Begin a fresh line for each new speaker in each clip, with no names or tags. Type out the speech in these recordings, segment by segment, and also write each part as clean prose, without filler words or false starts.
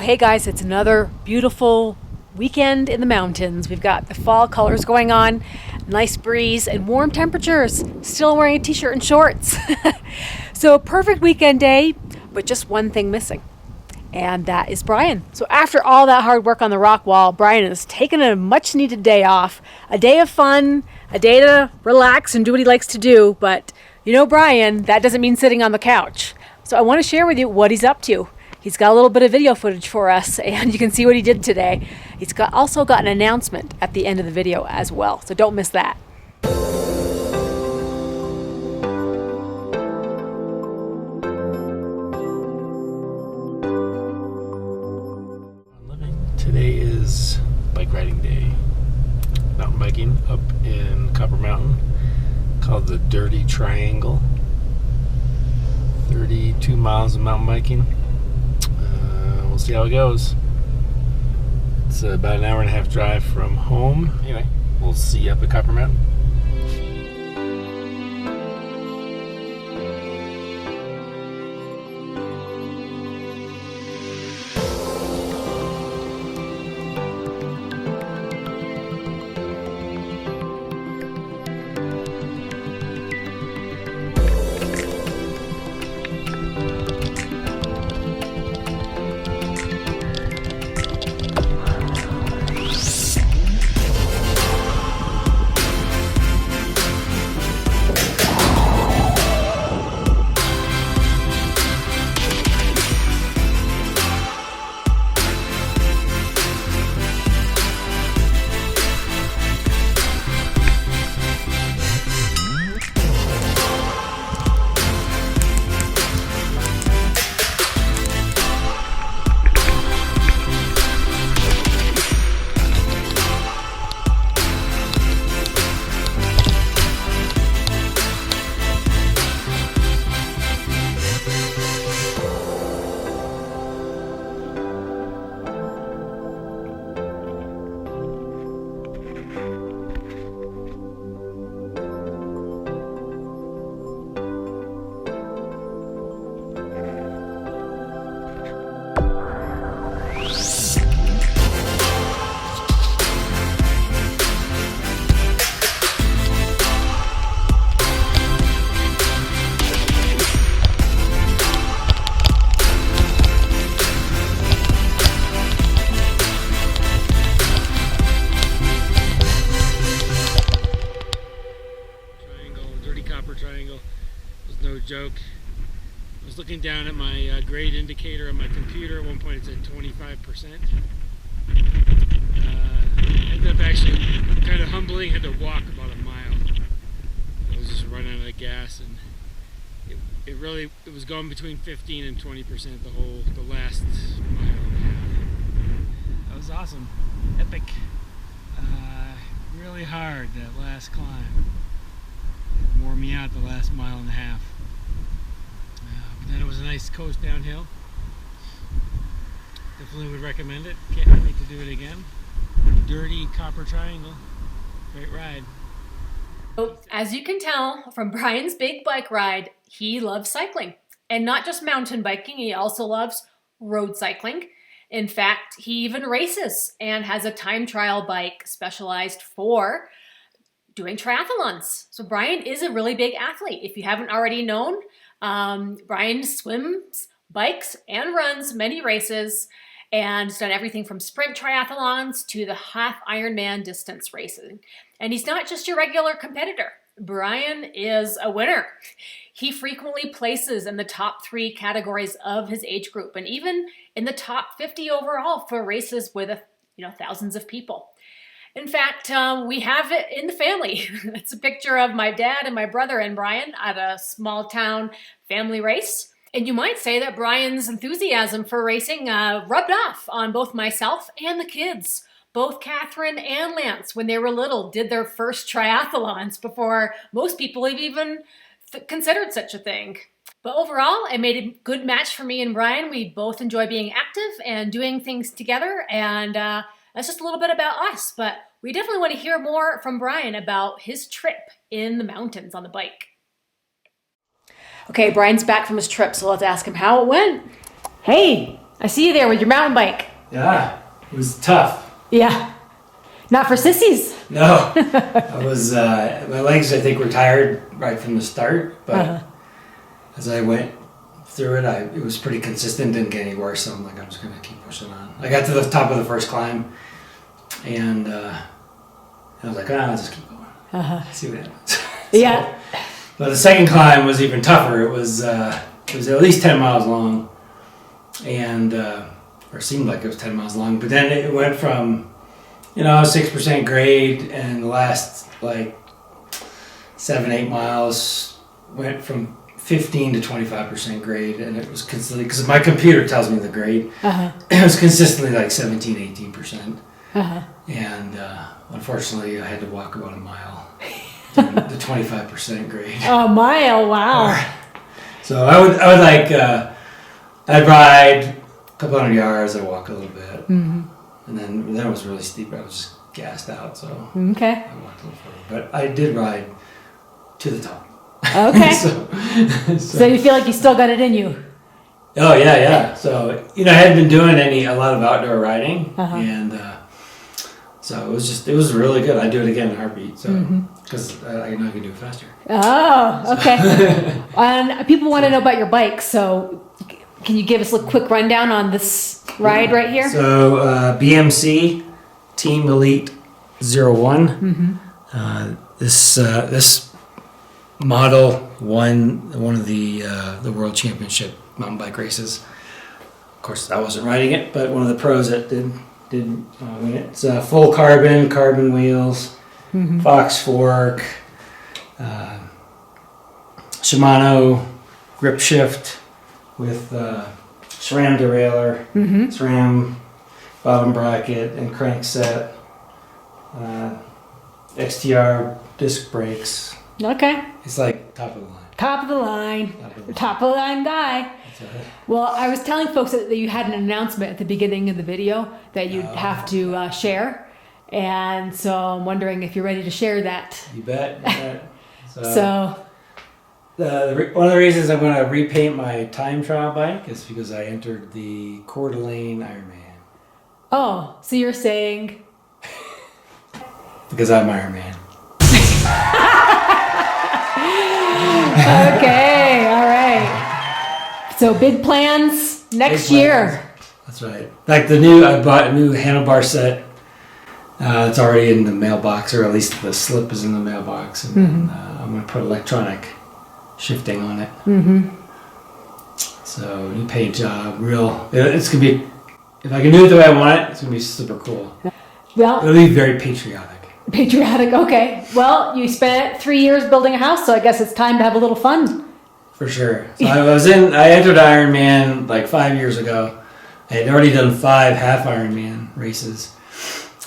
Okay guys, it's another beautiful weekend in the mountains. We've got the fall colors going on, nice breeze and warm temperatures. Still wearing a t-shirt and shorts. So a perfect weekend day, but just one thing missing. And that is Bryan. So after all that hard work on the rock wall, Bryan has taken a much needed day off. A day of fun, a day to relax and do what he likes to do. But you know Bryan, that doesn't mean sitting on the couch. So I want to share with you what he's up to. He's got a little bit of video footage for us, and you can see what he did today. He's also got an announcement at the end of the video as well, so don't miss that.
Today is bike riding day. Mountain biking up in Copper Mountain, called the Dirty Triangle. 32 miles of mountain biking. We'll see how it goes. It's about an hour and a half drive from home. Anyway, we'll see you up at Copper Mountain. Triangle was no joke. I was looking down at my grade indicator on my computer. At one point it said 25%. Ended up actually kind of humbling, had to walk about a mile. I was just running out of gas, and it was going between 15 and 20% the last mile and a half. That was awesome. Epic. Really hard, that last climb. Wore me out the last mile and a half. But then it was a nice coast downhill. Definitely would recommend it. Can't wait to do it again. Dirty Copper Triangle. Great ride.
So, as you can tell from Bryan's big bike ride, he loves cycling. And not just mountain biking, he also loves road cycling. In fact, he even races and has a time trial bike specialized for doing triathlons. So Bryan is a really big athlete. If you haven't already known, Bryan swims, bikes, and runs many races, and has done everything from sprint triathlons to the half Ironman distance racing. And he's not just your regular competitor. Bryan is a winner. He frequently places in the top 3 categories of his age group, and even in the top 50 overall for races with thousands of people. In fact, we have it in the family. It's a picture of my dad and my brother and Bryan at a small town family race. And you might say that Bryan's enthusiasm for racing rubbed off on both myself and the kids. Both Catherine and Lance, when they were little, did their first triathlons before most people have even considered such a thing. But overall, it made a good match for me and Bryan. We both enjoy being active and doing things together, and that's just a little bit about us, but we definitely want to hear more from Bryan about his trip in the mountains on the bike. Okay, Bryan's back from his trip, so let's ask him how it went.
Hey,
I see you there with your mountain bike.
Yeah, it was tough.
Yeah. Not for sissies.
No, I was, my legs I think were tired right from the start, but as I went through it, it was pretty consistent, didn't get any worse, so I'm like, I'm just going to keep pushing on. I got to the top of the first climb, and I was like, I'll just keep going, see what happens.
Yeah.
But the second climb was even tougher. It was at least 10 miles long, and or seemed like it was 10 miles long. But then it went from 6% grade, and the last like 7-8 miles went from 15 to 25% grade, and it was consistently, because my computer tells me the grade. It was consistently like 17-18%, and unfortunately I had to walk about a mile. The 25% grade.
A mile, wow.
So I would like I'd ride a couple hundred yards, I'd walk a little bit, and then it was really steep. I was just gassed out, so
okay.
I walked a little further. But I did ride to the top.
Okay. So you feel like you still got it in you?
Oh yeah. So I hadn't been doing a lot of outdoor riding, and so it was really good. I'd do it again in a heartbeat. So because I know I can do it faster.
Oh, okay. And people want to know about your bike. So can you give us a quick rundown on this ride right here?
So BMC Team Elite 01. This model won one of the World Championship mountain bike races. Of course, I wasn't riding it, but one of the pros that did win it. It's full carbon wheels, Fox fork, Shimano grip shift with SRAM derailleur, SRAM bottom bracket and crank set, XTR disc brakes.
Okay.
It's like top of the line.
Top of the line. Top of the line guy.
That's right.
Well, I was telling folks that you had an announcement at the beginning of the video that you'd have to share. And so I'm wondering if you're ready to share that.
You bet.
So
one of the reasons I'm going to repaint my time trial bike is because I entered the Coeur d'Alene Ironman.
Oh, so you're saying?
Because I'm Ironman.
Okay, all right. So big plans next year.
That's right. Like I bought a new handlebar set. It's already in the mailbox, or at least the slip is in the mailbox. And I'm going to put electronic shifting on it. So new paint job, it's going to be, if I can do it the way I want it, it's going to be super cool.
Well,
it'll be very patriotic.
Patriotic, okay. Well, you spent 3 years building a house, so I guess it's time to have a little fun.
For sure. So I entered Ironman like 5 years ago. I had already done 5 half Ironman races.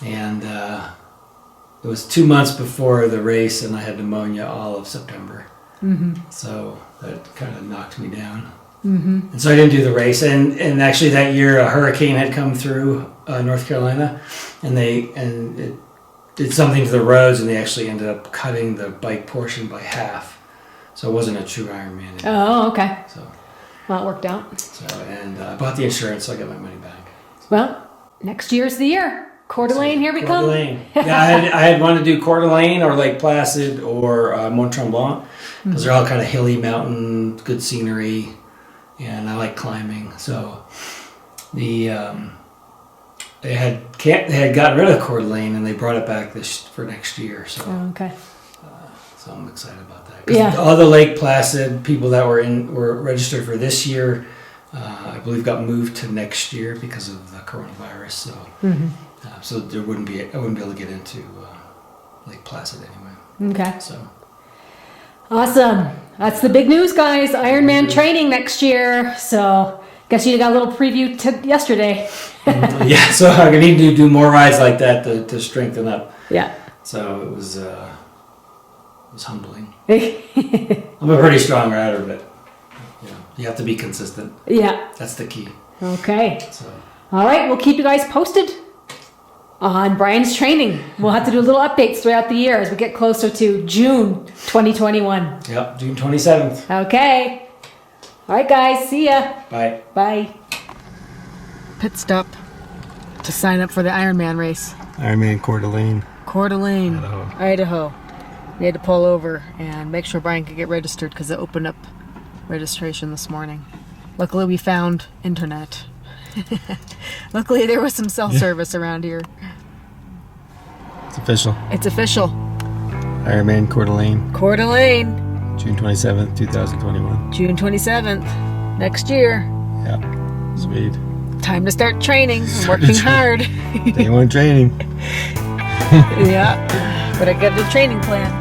And it was 2 months before the race, and I had pneumonia all of September. So that kind of knocked me down. And so I didn't do the race. And actually that year a hurricane had come through North Carolina, and it did something to the roads, and they actually ended up cutting the bike portion by half. So it wasn't a true Ironman anymore.
Oh, okay.
So
well, it worked out.
So I bought the insurance, so I got my money back.
Well, next year's the year. Coeur d'Alene, here we come.
Coeur d'Alene. Yeah, I had wanted to do Coeur d'Alene or Lake Placid or Mont Tremblant, because they're all kind of hilly mountain, good scenery, and I like climbing. So they had gotten rid of Coeur d'Alene, and they brought it back for next year. So
okay.
So I'm excited about that. Yeah. All the Lake Placid people that were registered for this year, I believe, got moved to next year because of the coronavirus. So so I wouldn't be able to get into Lake Placid anyway. Okay. So
awesome. That's the big news, guys. Ironman training next year. So guess you got a little preview yesterday.
Yeah. So I need to do more rides like that to strengthen up.
Yeah.
So it was humbling. I'm a pretty strong rider, but you have to be consistent.
Yeah.
That's the key.
Okay. So. All right. We'll keep you guys posted on Bryan's training. We'll have to do little updates throughout the year as we get closer to June 2021.
Yep. June 27th.
Okay. All right, guys. See ya.
Bye.
Bye. pit stop to sign up for the Ironman race.
Ironman Coeur
d'Alene,
Idaho.
Idaho. We had to pull over and make sure Bryan could get registered because it opened up registration this morning. Luckily, we found internet. Luckily, there was some cell service around here.
It's official.
It's official.
Ironman Coeur d'Alene.
Coeur d'Alene.
June 27th, 2021.
June 27th. Next year.
Yeah. Sweet.
Time to start training. I'm working hard.
Day one training.
Yeah. But I got the training plan.